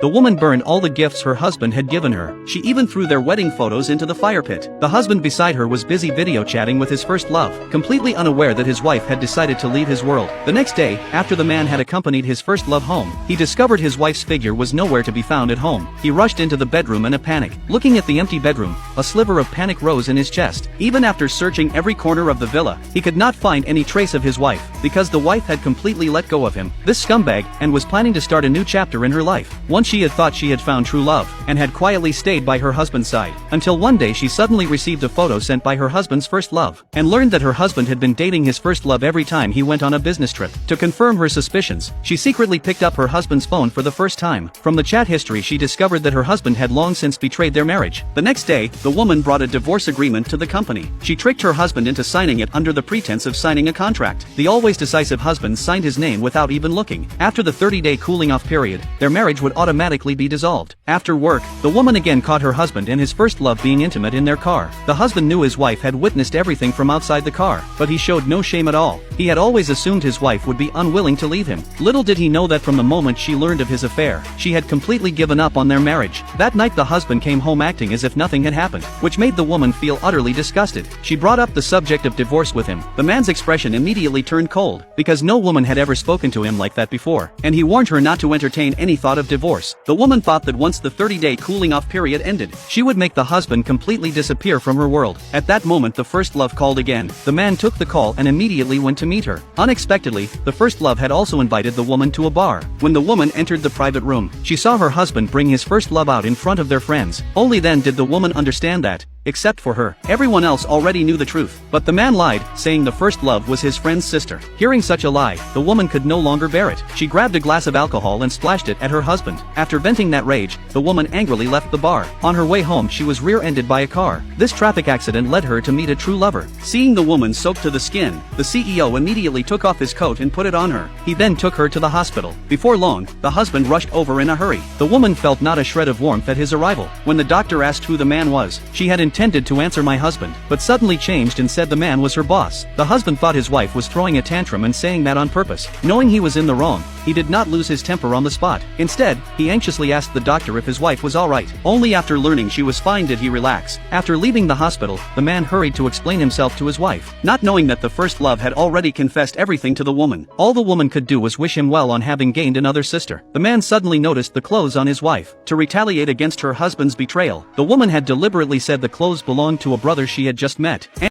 The woman burned all the gifts her husband had given her. She even threw their wedding photos into the fire pit. The husband beside her was busy video chatting with his first love, completely unaware that his wife had decided to leave his world. The next day, after the man had accompanied his first love home, he discovered his wife's figure was nowhere to be found at home. He rushed into the bedroom in a panic. Looking at the empty bedroom, a sliver of panic rose in his chest. Even after searching every corner of the villa, he could not find any trace of his wife, because the wife had completely let go of him, this scumbag, and was planning to start a new chapter in her life. Once she had thought she had found true love, and had quietly stayed by her husband's side, until one day she suddenly received a photo sent by her husband's first love, and learned that her husband had been dating his first love every time he went on a business trip. To confirm her suspicions, she secretly picked up her husband's phone for the first time. From the chat history she discovered that her husband had long since betrayed their marriage. The next day, the woman brought a divorce agreement to the company. She tricked her husband into signing it under the pretense of signing a contract. The always decisive husband signed his name without even looking. After the 30-day cooling-off period, their marriage would automatically be dissolved. After work, the woman again caught her husband and his first love being intimate in their car. The husband knew his wife had witnessed everything from outside the car, but he showed no shame at all. He had always assumed his wife would be unwilling to leave him. Little did he know that from the moment she learned of his affair, she had completely given up on their marriage. That night the husband came home acting as if nothing had happened, which made the woman feel utterly disgusted. She brought up the subject of divorce with him. The man's expression immediately turned cold, because no woman had ever spoken to him like that before, and he warned her not to entertain any thought of divorce. The woman thought that once the 30-day cooling-off period ended, she would make the husband completely disappear from her world. At that moment the first love called again. The man took the call and immediately went to meet her. Unexpectedly, the first love had also invited the woman to a bar. When the woman entered the private room, she saw her husband bring his first love out in front of their friends. Only then did the woman understand that, except for her, everyone else already knew the truth. But the man lied, saying the first love was his friend's sister. Hearing such a lie, the woman could no longer bear it. She grabbed a glass of alcohol and splashed it at her husband. After venting that rage, the woman angrily left the bar. On her way home she was rear-ended by a car. This traffic accident led her to meet a true lover. Seeing the woman soaked to the skin, the CEO immediately took off his coat and put it on her. He then took her to the hospital. Before long, the husband rushed over in a hurry. The woman felt not a shred of warmth at his arrival. When the doctor asked who the man was, she had intended to answer my husband, but suddenly changed and said the man was her boss. The husband thought his wife was throwing a tantrum and saying that on purpose. Knowing he was in the wrong, he did not lose his temper on the spot. Instead, he anxiously asked the doctor if his wife was alright. Only after learning she was fine did he relax. After leaving the hospital, the man hurried to explain himself to his wife, not knowing that the first love had already confessed everything to the woman. All the woman could do was wish him well on having gained another sister. The man suddenly noticed the clothes on his wife. To retaliate against her husband's betrayal, the woman had deliberately said the clothes belonged to a brother she had just met.